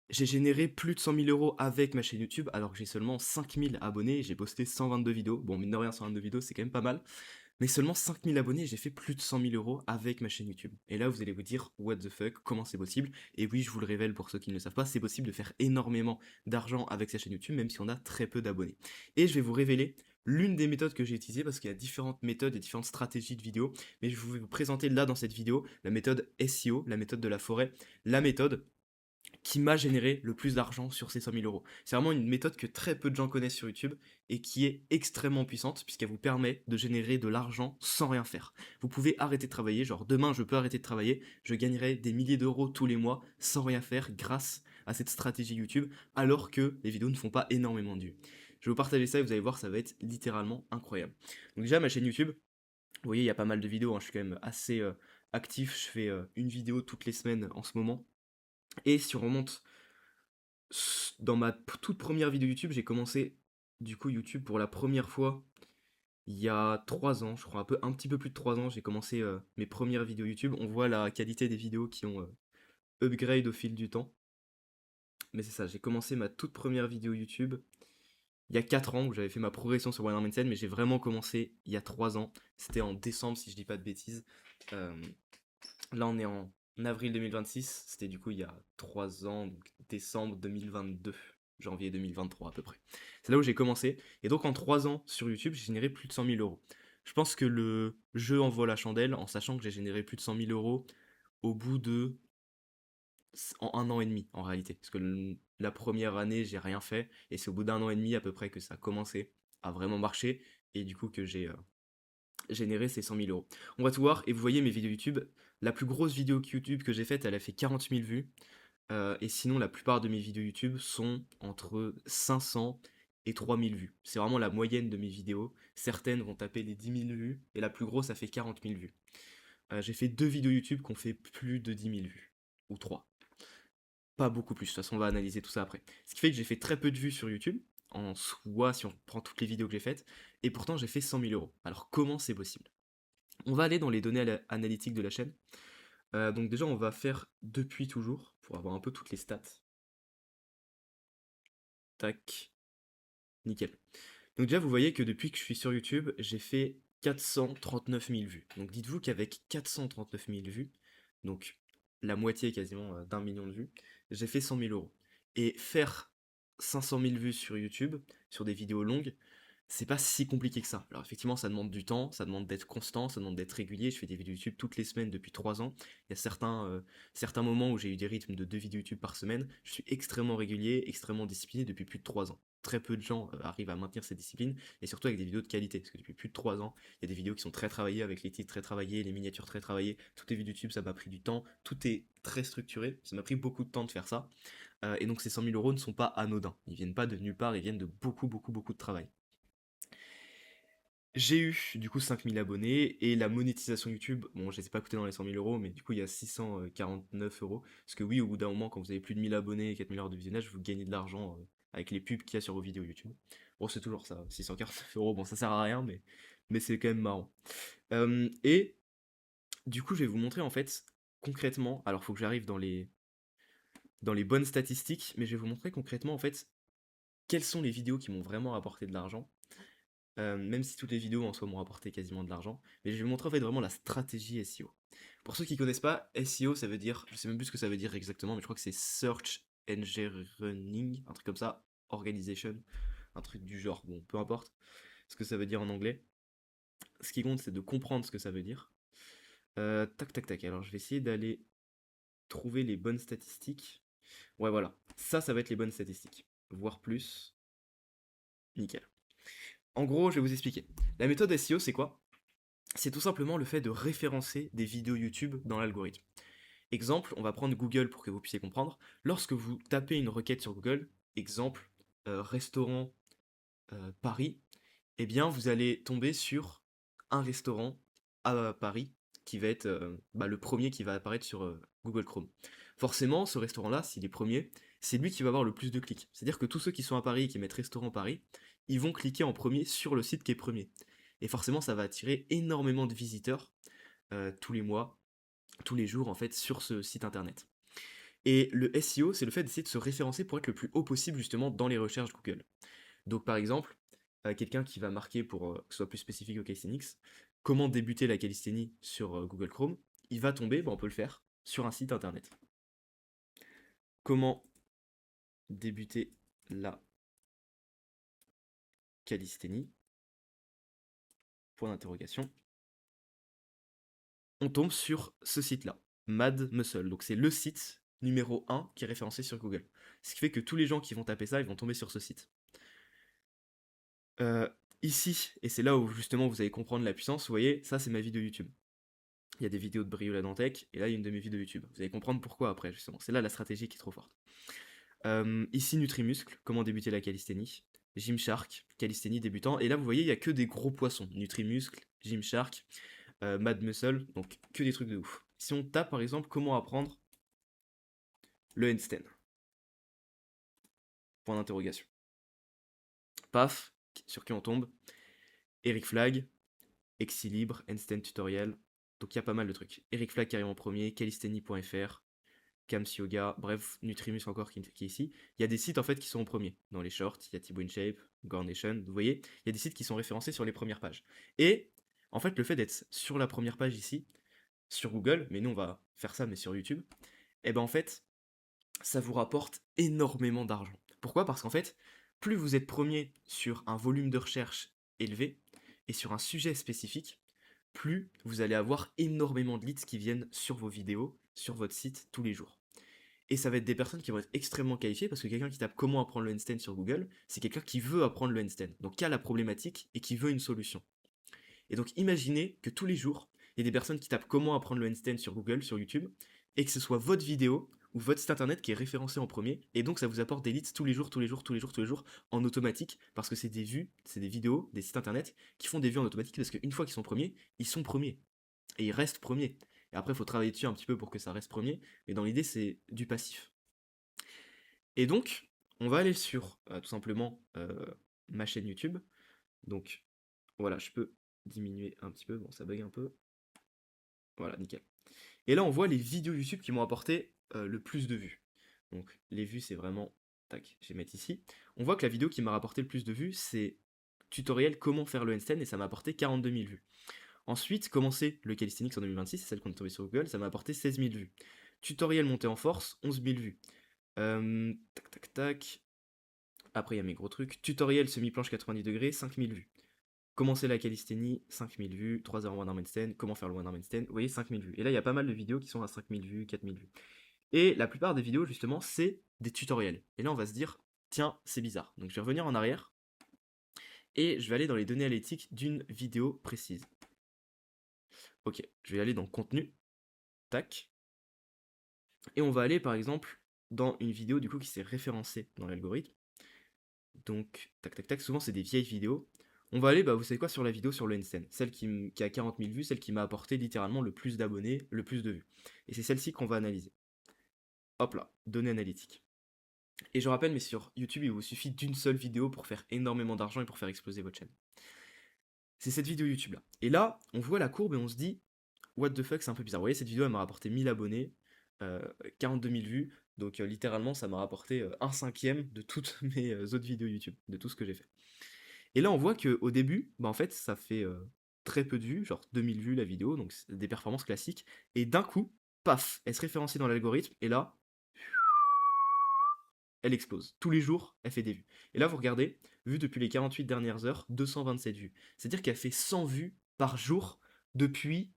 J'ai généré plus de 100 000 € avec ma chaîne YouTube, alors que j'ai seulement 5 000 abonnés, et j'ai posté 122 vidéos. Bon, mine de rien, 122 vidéos, c'est quand même pas mal. Mais seulement 5 000 abonnés, et j'ai fait plus de 100 000 € avec ma chaîne YouTube. Et là, vous allez vous dire, what the fuck, comment c'est possible? Et oui, je vous le révèle pour ceux qui ne le savent pas, c'est possible de faire énormément d'argent avec sa chaîne YouTube, même si on a très peu d'abonnés. Et je vais vous révéler l'une des méthodes que j'ai utilisées, parce qu'il y a différentes méthodes et différentes stratégies de vidéo, mais je vais vous présenter là dans cette vidéo la méthode SEO, la méthode de la forêt, la méthode qui m'a généré le plus d'argent sur ces 100 000 euros. C'est vraiment une méthode que très peu de gens connaissent sur YouTube et qui est extrêmement puissante puisqu'elle vous permet de générer de l'argent sans rien faire. Vous pouvez arrêter de travailler, genre demain je peux arrêter de travailler, je gagnerai des milliers d'euros tous les mois sans rien faire grâce à cette stratégie YouTube alors que les vidéos ne font pas énormément de vues. Je vais vous partager ça et vous allez voir, ça va être littéralement incroyable. Donc déjà ma chaîne YouTube, vous voyez il y a pas mal de vidéos, hein, je suis quand même assez actif, je fais une vidéo toutes les semaines en ce moment. Et si on remonte dans ma toute première vidéo YouTube, j'ai commencé du coup YouTube pour la première fois il y a 3 ans, je crois un petit peu plus de 3 ans, j'ai commencé mes premières vidéos YouTube. On voit la qualité des vidéos qui ont upgrade au fil du temps. Mais c'est ça, j'ai commencé ma toute première vidéo YouTube il y a 4 ans où j'avais fait ma progression sur One Arm Insane, mais j'ai vraiment commencé il y a 3 ans. C'était en décembre si je dis pas de bêtises. Euh, Là on est en avril 2026, c'était du coup il y a 3 ans, donc décembre 2022, janvier 2023 à peu près. C'est là où j'ai commencé, et donc en 3 ans sur YouTube, j'ai généré plus de 100 000 euros. Je pense que le jeu en vaut la chandelle, en sachant que j'ai généré plus de 100 000 euros au bout de... en 1 an et demi en réalité. Parce que la première année, j'ai rien fait, et c'est au bout d'1 an et demi à peu près que ça a commencé à vraiment marcher, et du coup que j'ai générer ces 100 000 euros. On va tout voir, et vous voyez mes vidéos YouTube, la plus grosse vidéo YouTube que j'ai faite, elle a fait 40 000 vues, et sinon la plupart de mes vidéos YouTube sont entre 500 et 3 000 vues. C'est vraiment la moyenne de mes vidéos, certaines vont taper les 10 000 vues, et la plus grosse a fait 40 000 vues. J'ai fait 2 vidéos YouTube qui ont fait plus de 10 000 vues, ou 3. Pas beaucoup plus, de toute façon on va analyser tout ça après. Ce qui fait que j'ai fait très peu de vues sur YouTube, en soi si on prend toutes les vidéos que j'ai faites, et pourtant j'ai fait 100 000 euros. Alors comment c'est possible? On va aller dans les données analytiques de la chaîne. Donc déjà, on va faire depuis toujours pour avoir un peu toutes les stats. Tac, nickel. Donc déjà, vous voyez que depuis que je suis sur YouTube, j'ai fait 439 000 vues. Donc dites-vous qu'avec 439 000 vues, donc la moitié quasiment d'1 million de vues, j'ai fait 100 000 euros. Et faire 500 000 vues sur YouTube, sur des vidéos longues, c'est pas si compliqué que ça. Alors effectivement, ça demande du temps, ça demande d'être constant, ça demande d'être régulier. Je fais des vidéos YouTube toutes les semaines depuis 3 ans. Il y a certains moments où j'ai eu des rythmes de 2 vidéos YouTube par semaine. Je suis extrêmement régulier, extrêmement discipliné depuis plus de 3 ans. Très peu de gens arrivent à maintenir cette discipline, et surtout avec des vidéos de qualité, parce que depuis plus de 3 ans, il y a des vidéos qui sont très travaillées, avec les titres très travaillés, les miniatures très travaillées. Toutes les vidéos YouTube, ça m'a pris du temps, tout est très structuré, ça m'a pris beaucoup de temps de faire ça. Et donc ces 100 000 euros ne sont pas anodins, ils viennent pas de nulle part, ils viennent de beaucoup, beaucoup, beaucoup de travail. J'ai eu du coup 5 000 abonnés, et la monétisation YouTube, bon je ne les ai pas coûté dans les 100 000 euros, mais du coup il y a 649 euros. Parce que oui, au bout d'un moment, quand vous avez plus de 1000 abonnés et 4000 heures de visionnage, vous gagnez de l'argent avec les pubs qu'il y a sur vos vidéos YouTube. Bon, c'est toujours ça, 649 euros, bon ça sert à rien, mais c'est quand même marrant. Et du coup je vais vous montrer en fait concrètement, alors il faut que j'arrive dans les bonnes statistiques, mais je vais vous montrer concrètement en fait quelles sont les vidéos qui m'ont vraiment apporté de l'argent. Même si toutes les vidéos en soi m'ont rapporté quasiment de l'argent, mais je vais vous montrer en fait vraiment la stratégie SEO. Pour ceux qui connaissent pas, SEO ça veut dire, je sais même plus ce que ça veut dire exactement, mais je crois que c'est Search Engineering, un truc comme ça, Organization, un truc du genre, bon peu importe ce que ça veut dire en anglais. Ce qui compte c'est de comprendre ce que ça veut dire. Tac tac tac, alors je vais essayer d'aller trouver les bonnes statistiques. Ouais voilà, ça va être les bonnes statistiques, voire plus, nickel. En gros, je vais vous expliquer. La méthode SEO c'est quoi? C'est tout simplement le fait de référencer des vidéos YouTube dans l'algorithme. Exemple, on va prendre Google pour que vous puissiez comprendre. Lorsque vous tapez une requête sur Google, exemple, restaurant Paris, eh bien vous allez tomber sur un restaurant à Paris qui va être le premier qui va apparaître sur Google Chrome. Forcément, ce restaurant-là, s'il est premier, c'est lui qui va avoir le plus de clics. C'est-à-dire que tous ceux qui sont à Paris et qui mettent restaurant Paris, ils vont cliquer en premier sur le site qui est premier. Et forcément, ça va attirer énormément de visiteurs tous les mois, tous les jours en fait sur ce site internet. Et le SEO, c'est le fait d'essayer de se référencer pour être le plus haut possible justement dans les recherches Google. Donc par exemple, quelqu'un qui va marquer pour que ce soit plus spécifique au calisthenics, comment débuter la calisthénie sur Google Chrome, il va tomber, on peut le faire, sur un site internet. Comment débuter la calisthénie, point d'interrogation. On tombe sur ce site-là, Mad Muscle. Donc c'est le site numéro 1 qui est référencé sur Google. Ce qui fait que tous les gens qui vont taper ça, ils vont tomber sur ce site. Ici, et c'est là où justement vous allez comprendre la puissance, vous voyez, ça c'est ma vidéo YouTube. Il y a des vidéos de Brio la Dantec, et là il y a une de mes vidéos YouTube. Vous allez comprendre pourquoi après, justement. C'est là la stratégie qui est trop forte. Ici, Nutrimuscle, comment débuter la calisthénie. Gymshark, calisthénie débutant. Et là, vous voyez, il n'y a que des gros poissons. Nutrimuscle, Gymshark, Mad Muscle, donc que des trucs de ouf. Si on tape par exemple comment apprendre le handstand. Point d'interrogation. Paf, sur qui on tombe. Eric Flag, Exilibre, handstand tutoriel. Donc il y a pas mal de trucs. Eric Flag qui arrive en premier, calisthénie.fr, Kams Yoga, bref, Nutrimus encore qui est ici. Il y a des sites en fait qui sont en premier. Dans les shorts, il y a Thibaut InShape, Gornation, vous voyez, il y a des sites qui sont référencés sur les premières pages. Et en fait, le fait d'être sur la première page ici, sur Google, mais nous on va faire ça mais sur YouTube, et ben en fait, ça vous rapporte énormément d'argent. Pourquoi? Parce qu'en fait, plus vous êtes premier sur un volume de recherche élevé et sur un sujet spécifique, plus vous allez avoir énormément de leads qui viennent sur vos vidéos, sur votre site tous les jours. Et ça va être des personnes qui vont être extrêmement qualifiées parce que quelqu'un qui tape comment apprendre le handstand sur Google, c'est quelqu'un qui veut apprendre le handstand, donc qui a la problématique et qui veut une solution. Et donc imaginez que tous les jours, il y a des personnes qui tapent comment apprendre le handstand sur Google, sur YouTube, et que ce soit votre vidéo ou votre site internet qui est référencé en premier, et donc ça vous apporte des leads tous les jours, tous les jours, tous les jours, tous les jours, en automatique, parce que c'est des vues, c'est des vidéos, des sites internet qui font des vues en automatique, parce qu'une fois qu'ils sont premiers, ils sont premiers. Et ils restent premiers. Et après, il faut travailler dessus un petit peu pour que ça reste premier, mais dans l'idée, c'est du passif. Et donc, on va aller sur, tout simplement, ma chaîne YouTube. Donc, voilà, je peux diminuer un petit peu, bon, ça bug un peu. Voilà, nickel. Et là, on voit les vidéos YouTube qui m'ont apporté le plus de vues. Donc, les vues, c'est vraiment... Tac, je vais mettre ici. On voit que la vidéo qui m'a rapporté le plus de vues, c'est tutoriel comment faire le handstand, et ça m'a apporté 42 000 vues. Ensuite, commencer le calisthenics en 2026, c'est celle qu'on est tombé sur Google, ça m'a apporté 16 000 vues. Tutoriel montée en force, 11 000 vues. Tac, tac, tac. Après, il y a mes gros trucs. Tutoriel semi-planche 90 degrés, 5 000 vues. Commencer la calisthénie, 5 000 vues. 3 heures one arm handstand, comment faire le one arm handstand, vous voyez, 5 000 vues. Et là, il y a pas mal de vidéos qui sont à 5 000 vues, 4 000 vues. Et la plupart des vidéos, justement, c'est des tutoriels. Et là, on va se dire, tiens, c'est bizarre. Donc, je vais revenir en arrière. Et je vais aller dans les données analytiques d'une vidéo précise. Ok, je vais aller dans contenu. Tac. Et on va aller, par exemple, dans une vidéo, du coup, qui s'est référencée dans l'algorithme. Donc, tac, tac, tac. Souvent, c'est des vieilles vidéos. On va aller, vous savez quoi, sur la vidéo sur le handstand. Celle qui a 40 000 vues, celle qui m'a apporté littéralement le plus d'abonnés, le plus de vues. Et c'est celle-ci qu'on va analyser. Hop là, données analytiques. Et je rappelle, mais sur YouTube, il vous suffit d'une seule vidéo pour faire énormément d'argent et pour faire exploser votre chaîne. C'est cette vidéo YouTube là. Et là, on voit la courbe et on se dit, what the fuck, c'est un peu bizarre. Vous voyez, cette vidéo, elle m'a rapporté 1000 abonnés, 42 000 vues. Donc littéralement, ça m'a rapporté un cinquième de toutes mes autres vidéos YouTube, de tout ce que j'ai fait. Et là, on voit qu'au début, en fait, ça fait très peu de vues, genre 2000 vues la vidéo, donc c'est des performances classiques. Et d'un coup, paf, elle se référencie dans l'algorithme, et là, elle explose. Tous les jours, elle fait des vues. Et là, vous regardez, vue depuis les 48 dernières heures, 227 vues. C'est-à-dire qu'elle fait 100 vues par jour depuis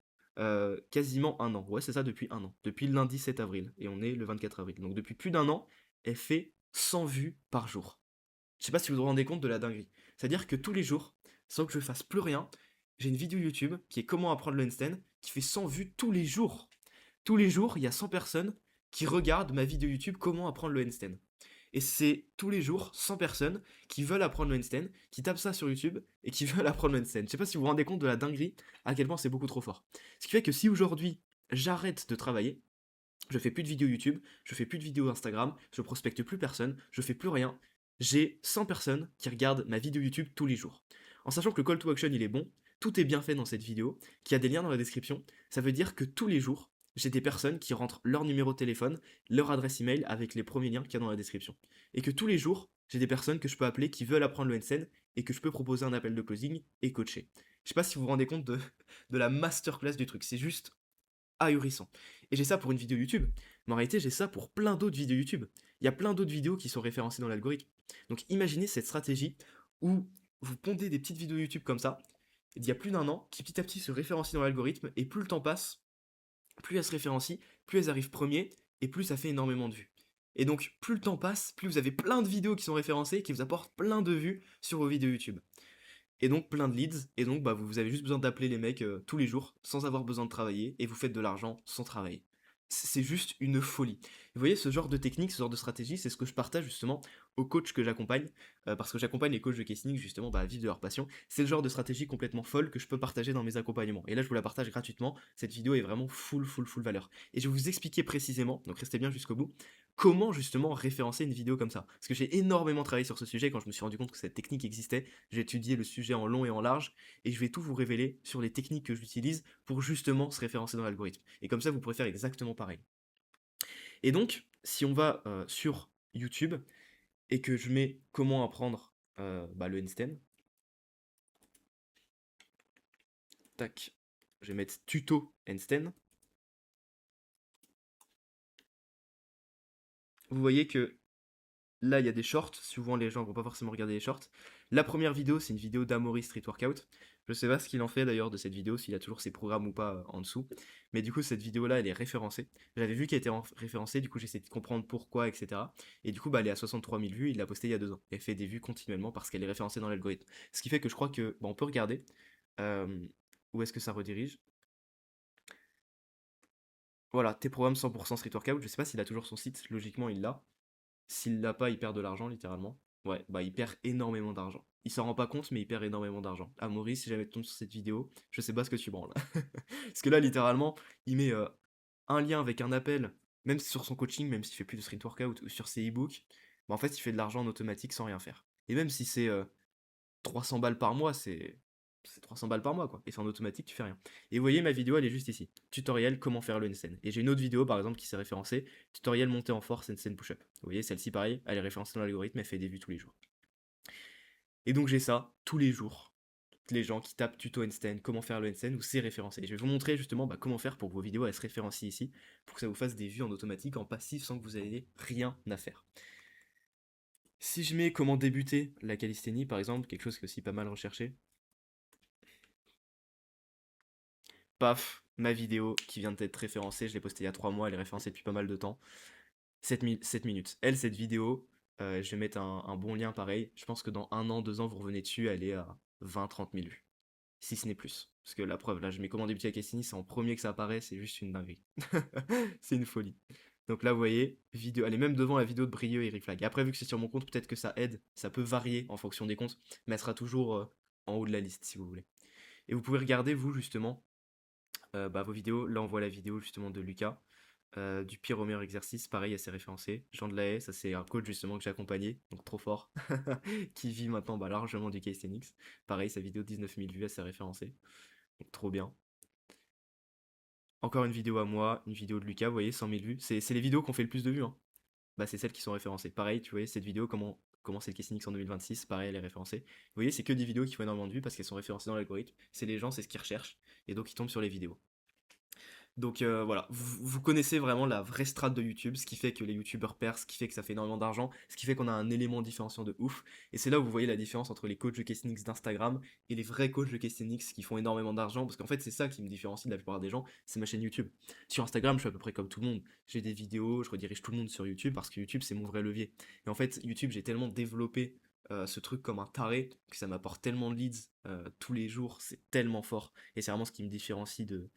quasiment un an. Ouais, c'est ça, depuis un an. Depuis le lundi 7 avril. Et on est le 24 avril. Donc depuis plus d'un an, elle fait 100 vues par jour. Je sais pas si vous vous rendez compte de la dinguerie. C'est-à-dire que tous les jours, sans que je fasse plus rien, j'ai une vidéo YouTube qui est comment apprendre le handstand, qui fait 100 vues tous les jours. Tous les jours, il y a 100 personnes qui regardent ma vidéo YouTube comment apprendre le handstand. Et c'est tous les jours 100 personnes qui veulent apprendre le handstand, qui tapent ça sur YouTube et qui veulent apprendre le handstand. Je sais pas si vous vous rendez compte de la dinguerie, à quel point c'est beaucoup trop fort. Ce qui fait que si aujourd'hui j'arrête de travailler, je fais plus de vidéos YouTube, je fais plus de vidéos Instagram, je prospecte plus personne, je fais plus rien, j'ai 100 personnes qui regardent ma vidéo YouTube tous les jours. En sachant que le call to action il est bon, tout est bien fait dans cette vidéo, qu'il y a des liens dans la description, ça veut dire que tous les jours, j'ai des personnes qui rentrent leur numéro de téléphone, leur adresse email avec les premiers liens qu'il y a dans la description. Et que tous les jours, j'ai des personnes que je peux appeler qui veulent apprendre le handstand et que je peux proposer un appel de closing et coacher. Je sais pas si vous vous rendez compte de la masterclass du truc, c'est juste ahurissant. Et j'ai ça pour une vidéo YouTube, mais en réalité j'ai ça pour plein d'autres vidéos YouTube. Il y a plein d'autres vidéos qui sont référencées dans l'algorithme. Donc imaginez cette stratégie où vous pondez des petites vidéos YouTube comme ça, il y a plus d'un an, qui petit à petit se référencient dans l'algorithme, et plus le temps passe, plus elles se référencient, plus elles arrivent premier, et plus ça fait énormément de vues. Et donc, plus le temps passe, plus vous avez plein de vidéos qui sont référencées, qui vous apportent plein de vues sur vos vidéos YouTube. Et donc plein de leads, et donc bah, vous avez juste besoin d'appeler les mecs tous les jours, sans avoir besoin de travailler, et vous faites de l'argent sans travailler. C'est juste une folie. Vous voyez, ce genre de technique, ce genre de stratégie, c'est ce que je partage justement aux coachs que j'accompagne, parce que j'accompagne les coachs de casting justement bah, à vivre de leur passion. C'est le genre de stratégie complètement folle que je peux partager dans mes accompagnements. Et là, je vous la partage gratuitement. Cette vidéo est vraiment full valeur. Et je vais vous expliquer précisément, donc restez bien jusqu'au bout, comment justement référencer une vidéo comme ça. Parce que j'ai énormément travaillé sur ce sujet quand je me suis rendu compte que cette technique existait. J'ai étudié le sujet en long et en large, et je vais tout vous révéler sur les techniques que j'utilise pour justement se référencer dans l'algorithme. Et comme ça, vous pourrez faire exactement pareil. Et donc, si on va sur YouTube et que je mets comment apprendre le handstand, tac, je vais mettre tuto handstand. Vous voyez que là, il y a des shorts. Souvent, les gens vont pas forcément regarder les shorts. La première vidéo, c'est une vidéo d'Amaury Street Workout. Je sais pas ce qu'il en fait d'ailleurs de cette vidéo, s'il a toujours ses programmes ou pas en dessous. Mais du coup, cette vidéo-là, elle est référencée. J'avais vu qu'elle était référencée, du coup, j'essaie de comprendre pourquoi, etc. Et du coup, bah, elle est à 63 000 vues. Il l'a postée il y a 2 ans. Elle fait des vues continuellement parce qu'elle est référencée dans l'algorithme. Ce qui fait que je crois que, on peut regarder euh, où est-ce que ça redirige. Voilà, tes programmes 100% Street Workout. Je sais pas s'il a toujours son site. Logiquement, il l'a. S'il l'a pas, il perd de l'argent, littéralement. Ouais, bah il perd énormément d'argent. Il s'en rend pas compte, mais il perd énormément d'argent. Ah Maurice, si jamais tu tombes sur cette vidéo, je sais pas ce que tu branles. Parce que là, littéralement, il met un lien avec un appel, même sur son coaching, même s'il fait plus de street workout ou sur ses e-books, bah en fait, il fait de l'argent en automatique sans rien faire. Et même si c'est 300 balles par mois, c'est 300 balles par mois, quoi. Et c'est en automatique, tu fais rien. Et vous voyez, ma vidéo, elle est juste ici. Tutoriel, comment faire le handstand. Et j'ai une autre vidéo, par exemple, qui s'est référencée. Tutoriel, montée en force, handstand push-up. Vous voyez, celle-ci, pareil, elle est référencée dans l'algorithme, elle fait des vues tous les jours. Et donc, j'ai ça, tous les jours. Les gens qui tapent tuto handstand, comment faire le handstand, où c'est référencé. Et je vais vous montrer justement comment faire pour que vos vidéos, elles se référencient ici, pour que ça vous fasse des vues en automatique, en passif, sans que vous ayez rien à faire. Si je mets comment débuter la calisthénie, par exemple, quelque chose qui est aussi pas mal recherché, paf, ma vidéo qui vient d'être référencée, je l'ai postée il y a 3 mois, elle est référencée depuis pas mal de temps. 7 minutes. Elle, cette vidéo, je vais mettre un bon lien pareil. Je pense que dans 1 an, 2 ans, vous revenez dessus, elle est à 20-30 000 vues. Si ce n'est plus. Parce que la preuve, là, je mets comment débuter à Cassini, c'est en premier que ça apparaît, c'est juste une dinguerie. C'est une folie. Donc là, vous voyez, vidéo, elle est même devant la vidéo de Brieux et Riflag. Après, vu que c'est sur mon compte, peut-être que ça aide, ça peut varier en fonction des comptes, mais elle sera toujours en haut de la liste si vous voulez. Et vous pouvez regarder, vous, justement, vos vidéos. Là, on voit la vidéo justement de Lucas. Du pire au meilleur exercice, pareil, elle s'est référencée. Jean de la Haye, ça c'est un coach justement que j'ai accompagné, donc trop fort, qui vit maintenant largement du calisthenics. Pareil, sa vidéo 19 000 vues, elle s'est référencée, donc trop bien. Encore une vidéo à moi, une vidéo de Lucas, vous voyez, 100 000 vues. C'est les vidéos qui ont fait le plus de vues, hein. Bah, c'est celles qui sont référencées. Pareil, tu vois, cette vidéo, comment c'est le calisthenics en 2026, pareil, elle est référencée. Vous voyez, c'est que des vidéos qui font énormément de vues parce qu'elles sont référencées dans l'algorithme. C'est les gens, c'est ce qu'ils recherchent, et donc ils tombent sur les vidéos. Donc voilà, vous connaissez vraiment la vraie strate de YouTube, ce qui fait que les YouTubeurs percent, ce qui fait que ça fait énormément d'argent, ce qui fait qu'on a un élément différenciant de ouf. Et c'est là où vous voyez la différence entre les coachs de calisthenics d'Instagram et les vrais coachs de calisthenics qui font énormément d'argent. Parce qu'en fait, c'est ça qui me différencie de la plupart des gens, c'est ma chaîne YouTube. Sur Instagram, je suis à peu près comme tout le monde. J'ai des vidéos, je redirige tout le monde sur YouTube parce que YouTube, c'est mon vrai levier. Et en fait, YouTube, j'ai tellement développé ce truc comme un taré que ça m'apporte tellement de leads tous les jours, c'est tellement fort. Et c'est vraiment ce qui me différencie de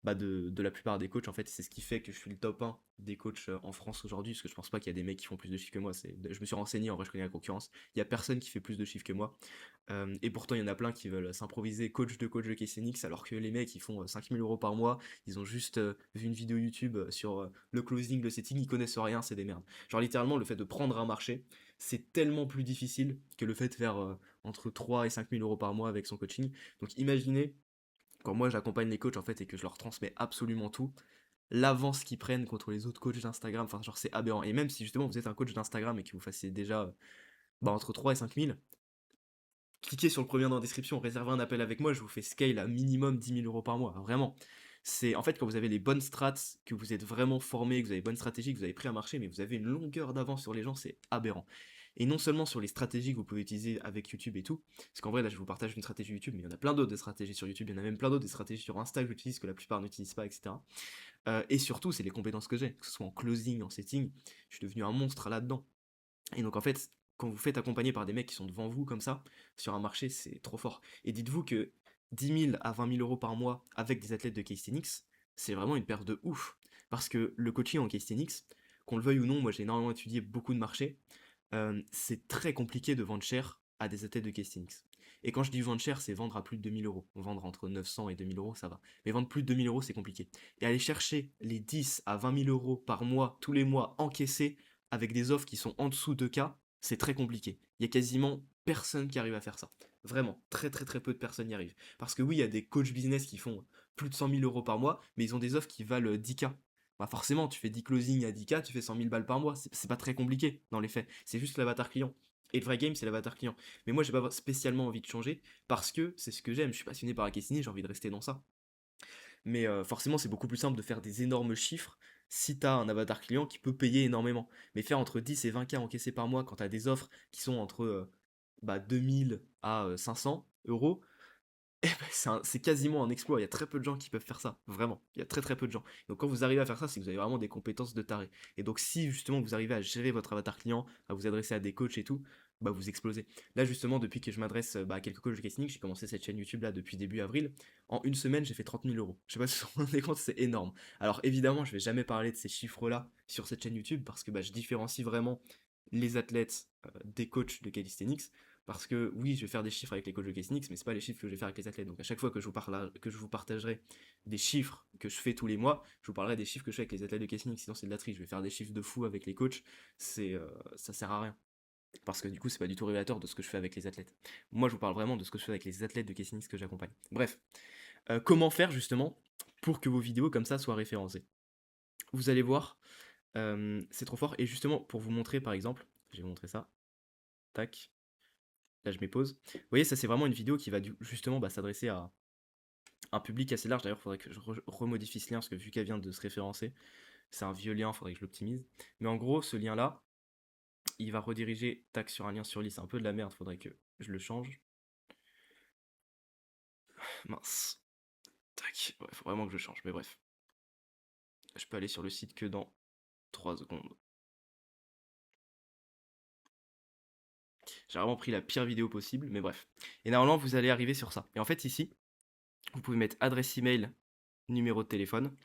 la plupart des coachs. En fait, c'est ce qui fait que je suis le top 1 des coachs en France aujourd'hui, parce que je pense pas qu'il y a des mecs qui font plus de chiffres que moi. Je me suis renseigné, en vrai, je connais la concurrence. Il y a personne qui fait plus de chiffres que moi. Et pourtant, il y en a plein qui veulent s'improviser coach de calisthenics, alors que les mecs, ils font 5000 euros par mois. Ils ont juste vu une vidéo YouTube sur le closing, le setting, ils connaissent rien, c'est des merdes. Genre, littéralement, le fait de prendre un marché, c'est tellement plus difficile que le fait de faire entre 3 et 5000 euros par mois avec son coaching. Donc, imaginez quand moi j'accompagne les coachs en fait et que je leur transmets absolument tout, l'avance qu'ils prennent contre les autres coachs d'Instagram, enfin genre c'est aberrant. Et même si justement vous êtes un coach d'Instagram et que vous fassiez déjà entre 3 et 5 000, cliquez sur le premier dans la description, réservez un appel avec moi, je vous fais scale à minimum 10 000 euros par mois, vraiment. C'est en fait quand vous avez les bonnes strats, que vous êtes vraiment formé, que vous avez bonne stratégie, que vous avez pris à marcher, mais vous avez une longueur d'avance sur les gens, c'est aberrant. Et non seulement sur les stratégies que vous pouvez utiliser avec YouTube et tout, parce qu'en vrai là je vous partage une stratégie YouTube, mais il y en a plein d'autres des stratégies sur YouTube, il y en a même plein d'autres des stratégies sur Insta que j'utilise que la plupart n'utilisent pas, etc. Et surtout c'est les compétences que j'ai, que ce soit en closing, en setting, je suis devenu un monstre là-dedans. Et donc en fait, quand vous faites accompagner par des mecs qui sont devant vous comme ça, sur un marché, c'est trop fort. Et dites-vous que 10 000 à 20 000 euros par mois avec des athlètes de calisthenics, c'est vraiment une perte de ouf. Parce que le coaching en calisthenics, qu'on le veuille ou non, moi j'ai énormément étudié beaucoup de marchés, c'est très compliqué de vendre cher à des athlètes de calisthenics. Et quand je dis vendre cher, c'est vendre à plus de 2000 euros. Vendre entre 900 et 2000 euros, ça va. Mais vendre plus de 2000 euros, c'est compliqué. Et aller chercher les 10 à 20 000 euros par mois, tous les mois, encaissés, avec des offres qui sont en dessous de K, c'est très compliqué. Il y a quasiment personne qui arrive à faire ça. Vraiment, très très très peu de personnes y arrivent. Parce que oui, il y a des coachs business qui font plus de 100 000 euros par mois, mais ils ont des offres qui valent 10K. Bah forcément, tu fais 10 closings à 10K, tu fais 100 000 balles par mois. C'est pas très compliqué dans les faits. C'est juste l'avatar client. Et le vrai game, c'est l'avatar client. Mais moi, j'ai pas spécialement envie de changer parce que c'est ce que j'aime. Je suis passionné par la Kessini, j'ai envie de rester dans ça. Mais forcément, c'est beaucoup plus simple de faire des énormes chiffres si tu as un avatar client qui peut payer énormément. Mais faire entre 10 et 20K encaissés par mois quand tu as des offres qui sont entre 2000 à 500 euros, eh ben, c'est quasiment un exploit. Il y a très peu de gens qui peuvent faire ça, vraiment. Il y a très très peu de gens. Donc quand vous arrivez à faire ça, c'est que vous avez vraiment des compétences de taré. Et donc si justement vous arrivez à gérer votre avatar client, à vous adresser à des coachs et tout, bah vous explosez. Là justement, depuis que je m'adresse à quelques coachs de casting, j'ai commencé cette chaîne YouTube là depuis début avril. En une semaine, j'ai fait 30 000 euros. Je sais pas si vous vous rendez compte, c'est énorme. Alors évidemment, je vais jamais parler de ces chiffres-là sur cette chaîne YouTube parce que je différencie vraiment les athlètes des coachs de calisthenics. Parce que oui, je vais faire des chiffres avec les coachs de calisthenics, mais c'est pas les chiffres que je vais faire avec les athlètes. Donc à chaque fois que que je vous partagerai des chiffres que je fais tous les mois, je vous parlerai des chiffres que je fais avec les athlètes de calisthenics. Sinon c'est de la triche. Je vais faire des chiffres de fou avec les coachs. Ça sert à rien. Parce que du coup, c'est pas du tout révélateur de ce que je fais avec les athlètes. Moi, je vous parle vraiment de ce que je fais avec les athlètes de calisthenics que j'accompagne. Bref, comment faire justement pour que vos vidéos comme ça soient référencées? Vous allez voir, c'est trop fort. Et justement, pour vous montrer par exemple, je vais vous montrer ça. Tac. Là, je mets pause. Vous voyez, ça, c'est vraiment une vidéo qui va justement s'adresser à un public assez large. D'ailleurs, il faudrait que je remodifie ce lien, parce que vu qu'elle vient de se référencer, c'est un vieux lien, il faudrait que je l'optimise. Mais en gros, ce lien-là, il va rediriger, tac, sur un lien sur liste. C'est un peu de la merde, il faudrait que je le change. Mince. Tac, il faut vraiment que je change, mais bref. Je peux aller sur le site que dans 3 secondes. J'ai vraiment pris la pire vidéo possible, mais bref. Et normalement, vous allez arriver sur ça. Et en fait, ici, vous pouvez mettre adresse email, numéro de téléphone.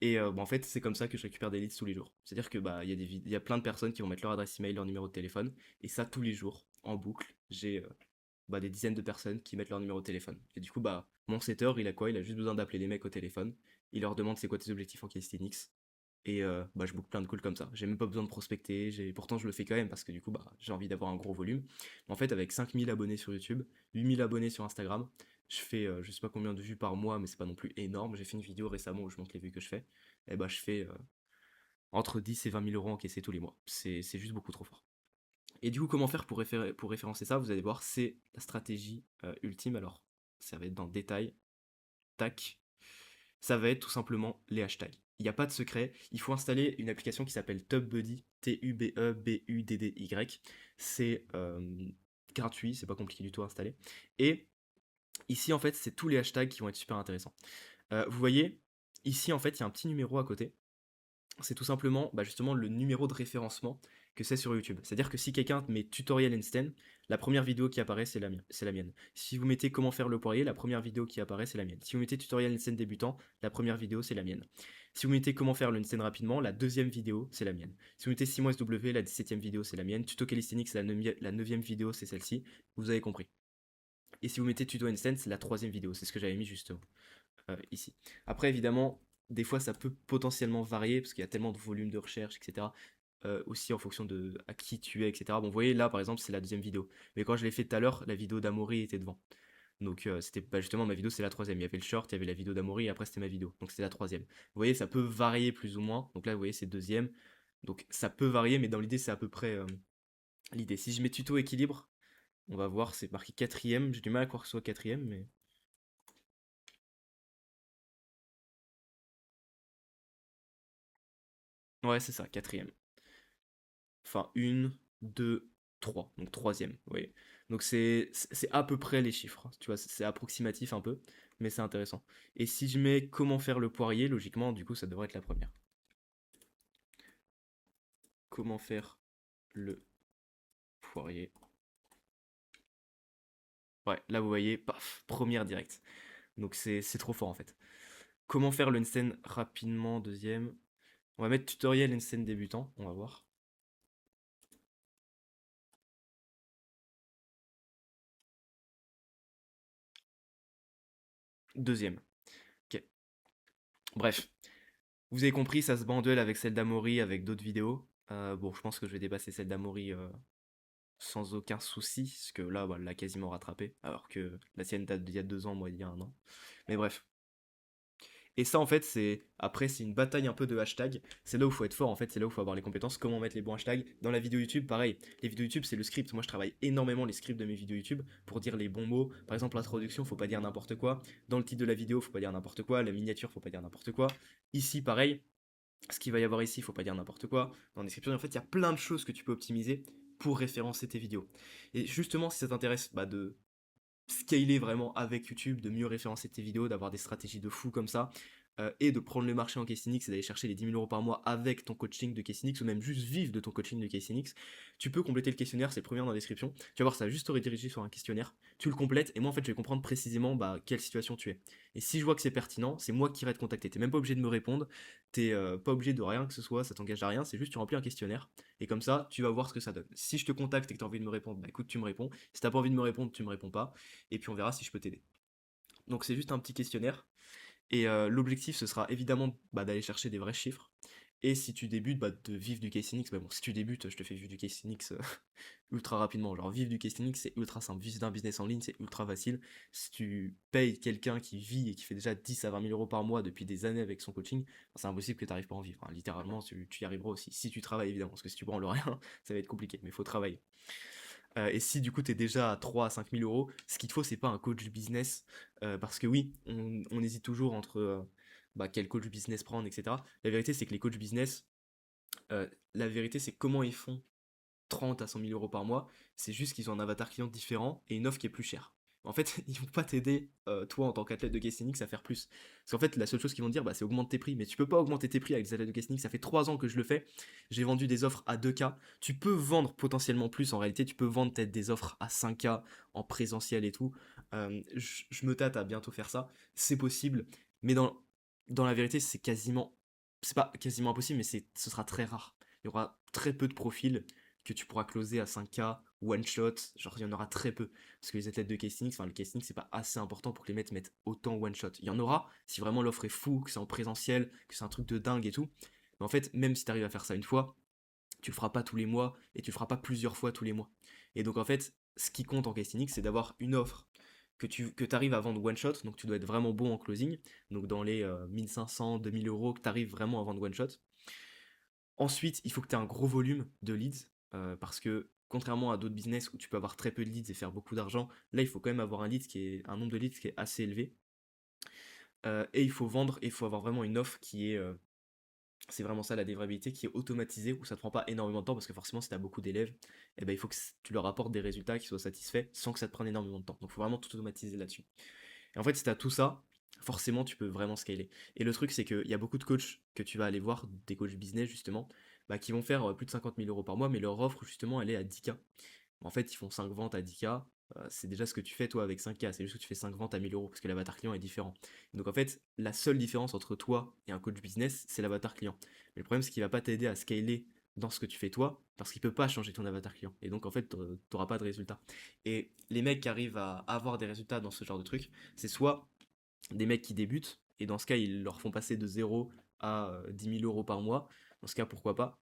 Et en fait, c'est comme ça que je récupère des leads tous les jours. C'est-à-dire que il y a plein de personnes qui vont mettre leur adresse email, leur numéro de téléphone, et ça tous les jours, en boucle. J'ai des dizaines de personnes qui mettent leur numéro de téléphone. Et du coup, mon setter, il a quoi? Il a juste besoin d'appeler les mecs au téléphone. Il leur demande c'est quoi tes objectifs en calisthenics. Et je book plein de calls comme ça. J'ai même pas besoin de prospecter. Pourtant, je le fais quand même parce que du coup, j'ai envie d'avoir un gros volume. En fait, avec 5000 abonnés sur YouTube, 8000 abonnés sur Instagram, je fais je sais pas combien de vues par mois, mais c'est pas non plus énorme. J'ai fait une vidéo récemment où je montre les vues que je fais. Et je fais entre 10 et 20 000 euros encaissés tous les mois. C'est juste beaucoup trop fort. Et du coup, comment faire pour référencer ça? Vous allez voir, c'est la stratégie ultime. Alors, ça va être dans le détail. Tac. Ça va être tout simplement les hashtags. Il n'y a pas de secret. Il faut installer une application qui s'appelle TubeBuddy. Tubebuddy. C'est gratuit, c'est pas compliqué du tout à installer. Et ici, en fait, c'est tous les hashtags qui vont être super intéressants. Vous voyez, ici, en fait, il y a un petit numéro à côté. C'est tout simplement justement le numéro de référencement que c'est sur YouTube. C'est-à-dire que si quelqu'un met tutoriel handstand, la première vidéo qui apparaît, c'est la mienne. Si vous mettez comment faire le poirier, la première vidéo qui apparaît, c'est la mienne. Si vous mettez tutoriel handstand débutant, la première vidéo, c'est la mienne. Si vous mettez comment faire le handstand rapidement, la deuxième vidéo, c'est la mienne. Si vous mettez 6 mois SW, la 17e vidéo, c'est la mienne. Tuto calisthenics, la 9e vidéo, c'est celle-ci. Vous avez compris. Et si vous mettez tuto handstand, c'est la 3e vidéo. C'est ce que j'avais mis justement ici. Après, évidemment, des fois, ça peut potentiellement varier parce qu'il y a tellement de volume de recherche, etc. Aussi en fonction de à qui tu es, etc. Bon, vous voyez, là, par exemple, c'est la deuxième vidéo. Mais quand je l'ai fait tout à l'heure, la vidéo d'Amaury était devant. Donc c'était bah, justement ma vidéo, c'est la troisième. Il y avait le short, il y avait la vidéo d'Amaury et après c'était ma vidéo. Donc c'était la troisième. Vous voyez, ça peut varier plus ou moins. Donc là, vous voyez, c'est deuxième. Donc ça peut varier, mais dans l'idée, c'est à peu près l'idée. Si je mets tuto équilibre, on va voir, c'est marqué quatrième. J'ai du mal à croire que ce soit quatrième, mais. Ouais, c'est ça, quatrième. Enfin, une, deux, trois. Donc troisième, vous voyez. Donc c'est à peu près les chiffres, hein. Tu vois, c'est approximatif un peu, mais c'est intéressant. Et si je mets comment faire le poirier, logiquement, du coup, ça devrait être la première. Comment faire le poirier. Ouais, là vous voyez, paf, première directe. Donc c'est trop fort en fait. Comment faire le handstand rapidement, deuxième. On va mettre tutoriel handstand débutant, on va voir. Deuxième. Ok. Bref, vous avez compris, ça se bat en duel avec celle d'Amaury, avec d'autres vidéos. Bon, je pense que je vais dépasser celle d'Amaury sans aucun souci, parce que là, bah, elle l'a quasiment rattrapé, alors que la sienne date d'il y a 2 ans, moi, il y a 1 an. Mais bref, et ça, en fait, c'est une bataille un peu de hashtag. C'est là où il faut être fort, en fait. C'est là où il faut avoir les compétences. Comment mettre les bons hashtags. Dans la vidéo YouTube, pareil. Les vidéos YouTube, c'est le script. Moi, je travaille énormément les scripts de mes vidéos YouTube pour dire les bons mots. Par exemple, l'introduction, faut pas dire n'importe quoi. Dans le titre de la vidéo, faut pas dire n'importe quoi. La miniature, faut pas dire n'importe quoi. Ici, pareil. Ce qu'il va y avoir ici, faut pas dire n'importe quoi. Dans la description, en fait, il y a plein de choses que tu peux optimiser pour référencer tes vidéos. Et justement, si ça t'intéresse bah, de scaler vraiment avec YouTube, de mieux référencer tes vidéos, d'avoir des stratégies de fou comme ça, et de prendre le marché en Caseinix et d'aller chercher les 10 000 € par mois avec ton coaching de Caseinix ou même juste vivre de ton coaching de Caseinix, tu peux compléter le questionnaire, c'est le premier dans la description. Tu vas voir, ça va juste te rediriger sur un questionnaire. Tu le complètes et moi en fait je vais comprendre précisément bah, quelle situation tu es. Et si je vois que c'est pertinent, c'est moi qui irai te contacter. T'es même pas obligé de me répondre, t'es pas obligé de rien que ce soit, ça t'engage à rien, c'est juste tu remplis un questionnaire et comme ça tu vas voir ce que ça donne. Si je te contacte et que tu as envie de me répondre, bah écoute, tu me réponds. Si t'as pas envie de me répondre, tu me réponds pas et puis on verra si je peux t'aider. Donc c'est juste un petit questionnaire. Et l'objectif, ce sera évidemment bah, d'aller chercher des vrais chiffres. Et si tu débutes, bah, de vivre du casing. Mais bon, si tu débutes, je te fais vivre du casing ultra rapidement. Genre, vivre du casing c'est ultra simple. Vivre d'un business en ligne, c'est ultra facile. Si tu payes quelqu'un qui vit et qui fait déjà 10 à 20 000 € par mois depuis des années avec son coaching, c'est impossible que tu n'arrives pas à en vivre, hein. Littéralement, tu y arriveras aussi. Si tu travailles, évidemment. Parce que si tu branles rien, ça va être compliqué. Mais il faut travailler. Et si du coup tu es déjà à 3 à 5 000 euros, ce qu'il te faut, c'est pas un coach business. Parce que oui, on hésite toujours entre bah, quel coach business prendre, etc. La vérité, c'est que les coachs business, la vérité, c'est comment ils font 30 à 100 000 € par mois. C'est juste qu'ils ont un avatar client différent et une offre qui est plus chère. En fait, ils vont pas t'aider, toi, en tant qu'athlète de Caseinix, à faire plus. Parce qu'en fait, la seule chose qu'ils vont te dire, bah, c'est augmente tes prix. Mais tu peux pas augmenter tes prix avec des athlètes de Caseinix. Ça fait 3 ans que je le fais. J'ai vendu des offres à 2K. Tu peux vendre potentiellement plus. En réalité, tu peux vendre peut-être des offres à 5K en présentiel et tout. Je me tâte à bientôt faire ça. C'est possible. Mais dans la vérité, c'est quasiment. C'est pas quasiment impossible, mais ce sera très rare. Il y aura très peu de profils que tu pourras closer à 5K, one shot, genre il y en aura très peu. Parce que les athlètes de casting, enfin le casting c'est pas assez important pour que les mecs mettent autant one shot. Il y en aura si vraiment l'offre est fou, que c'est en présentiel, que c'est un truc de dingue et tout. Mais en fait, même si tu arrives à faire ça une fois, tu le feras pas tous les mois et tu le feras pas plusieurs fois tous les mois. Et donc en fait, ce qui compte en casting, c'est d'avoir une offre que tu arrives à vendre one shot, donc tu dois être vraiment bon en closing, donc dans les 1500, 2000 euros que tu arrives vraiment à vendre one shot. Ensuite, il faut que tu aies un gros volume de leads, parce que contrairement à d'autres business où tu peux avoir très peu de leads et faire beaucoup d'argent, là il faut quand même avoir un nombre de leads qui est assez élevé. Et il faut vendre et il faut avoir vraiment une offre qui est, c'est vraiment ça la délivrabilité, qui est automatisée, où ça ne te prend pas énormément de temps, parce que forcément si tu as beaucoup d'élèves, eh ben, il faut que tu leur apportes des résultats qui soient satisfaits sans que ça te prenne énormément de temps. Donc il faut vraiment tout automatiser là-dessus. Et en fait, si tu as tout ça, forcément, tu peux vraiment scaler. Et le truc, c'est qu'il y a beaucoup de coachs que tu vas aller voir, des coachs business justement, bah, qui vont faire plus de 50 000 € par mois, mais leur offre, justement, elle est à 10K. En fait, ils font 5 ventes à 10K. C'est déjà ce que tu fais toi avec 5K, c'est juste que tu fais 5 ventes à 1 000 € parce que l'avatar client est différent. Donc en fait, la seule différence entre toi et un coach business, c'est l'avatar client. Mais le problème, c'est qu'il va pas t'aider à scaler dans ce que tu fais toi, parce qu'il peut pas changer ton avatar client. Et donc en fait, t'auras pas de résultat. Et les mecs qui arrivent à avoir des résultats dans ce genre de truc, c'est soit des mecs qui débutent, et dans ce cas, ils leur font passer de 0 à 10 000 € par mois. Dans ce cas, pourquoi pas.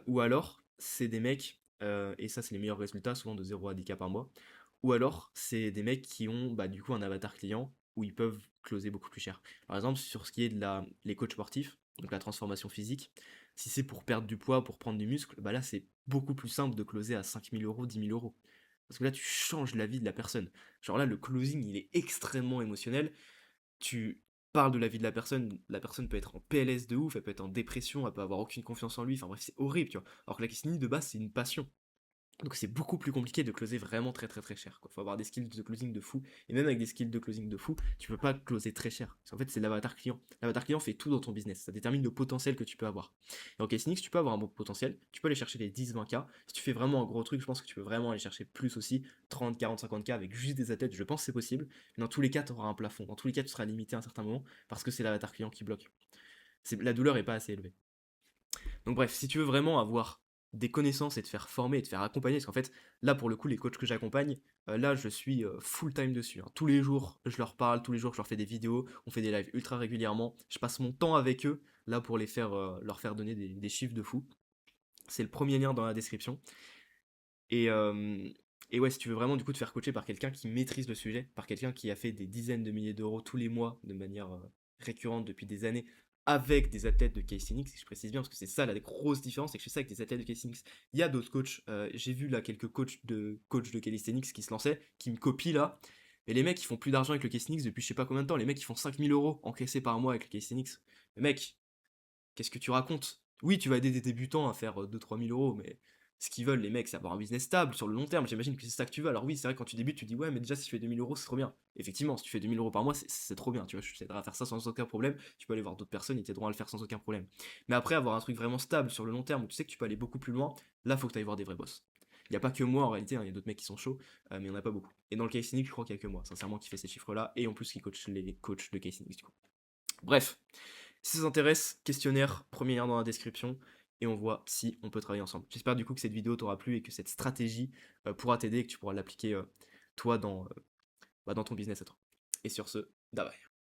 Ou alors, c'est des mecs, et ça, c'est les meilleurs résultats, souvent de 0 à 10K par mois, Ou alors, c'est des mecs qui ont bah, du coup un avatar client où ils peuvent closer beaucoup plus cher. Par exemple, sur ce qui est de les coachs sportifs, donc la transformation physique, si c'est pour perdre du poids, pour prendre du muscle, bah là c'est beaucoup plus simple de closer à 5 000 euros, 10 000 euros. Parce que là tu changes la vie de la personne. Genre là le closing il est extrêmement émotionnel. Tu parles de la vie de la personne peut être en PLS de ouf, elle peut être en dépression, elle peut avoir aucune confiance en lui, enfin bref c'est horrible tu vois. Alors que la Kissini de base c'est une passion. Donc c'est beaucoup plus compliqué de closer vraiment très très très cher, quoi. Faut avoir des skills de closing de fou. Et même avec des skills de closing de fou, tu peux pas closer très cher. Parce qu'en fait, c'est l'avatar client. L'avatar client fait tout dans ton business. Ça détermine le potentiel que tu peux avoir. Et en K-Snix, tu peux avoir un bon potentiel. Tu peux aller chercher les 10-20K. Si tu fais vraiment un gros truc, je pense que tu peux vraiment aller chercher plus aussi. 30, 40, 50K avec juste des athlètes. Je pense que c'est possible. Mais dans tous les cas, tu auras un plafond. Dans tous les cas, tu seras limité à un certain moment parce que c'est l'avatar client qui bloque. La douleur est pas assez élevée. Donc bref, si tu veux vraiment avoir des connaissances et te faire former et te faire accompagner, parce qu'en fait, là pour le coup, les coachs que j'accompagne, là je suis full time dessus, hein. Tous les jours, je leur parle, tous les jours, je leur fais des vidéos, on fait des lives ultra régulièrement. Je passe mon temps avec eux, là pour leur faire donner des chiffres de fou. C'est le premier lien dans la description. Et, euh, et ouais, si tu veux vraiment du coup te faire coacher par quelqu'un qui maîtrise le sujet, par quelqu'un qui a fait des dizaines de milliers d'euros tous les mois de manière récurrente depuis des années, avec des athlètes de calisthenics, je précise bien parce que c'est ça la grosse différence, c'est que je fais ça avec des athlètes de calisthenics. Il y a d'autres coachs, j'ai vu là quelques coachs de calisthenics qui se lançaient, qui me copient là, et les mecs ils font plus d'argent avec le calisthenics depuis je sais pas combien de temps, les mecs ils font 5000 € encaissés par mois avec le calisthenics. Mais mec, qu'est-ce que tu racontes? Oui, tu vas aider des débutants à faire 2 000 à 3 000 euros, mais ce qu'ils veulent, les mecs, c'est avoir un business stable sur le long terme. J'imagine que c'est ça que tu veux. Alors oui, c'est vrai, quand tu débutes, tu dis ouais, mais déjà, si tu fais 2000 euros, c'est trop bien. Effectivement, si tu fais 2000 € par mois, c'est trop bien. Tu vois, je t'aiderai à faire ça sans aucun problème. Tu peux aller voir d'autres personnes, ils t'aideront à le faire sans aucun problème. Mais après, avoir un truc vraiment stable sur le long terme où tu sais que tu peux aller beaucoup plus loin, là, faut que tu ailles voir des vrais boss. Il n'y a pas que moi en réalité, hein, il y a d'autres mecs qui sont chauds, mais il n'y en a pas beaucoup. Et dans le case je crois qu'il y a que moi, sincèrement, qui fait ces chiffres-là, et en plus qui coach les coachs de case du coup. Bref, si ça t'intéresse, questionnaire, premier lien dans la description, et on voit si on peut travailler ensemble. J'espère du coup que cette vidéo t'aura plu et que cette stratégie pourra t'aider et que tu pourras l'appliquer toi dans ton business à toi. Et sur ce, bye bye.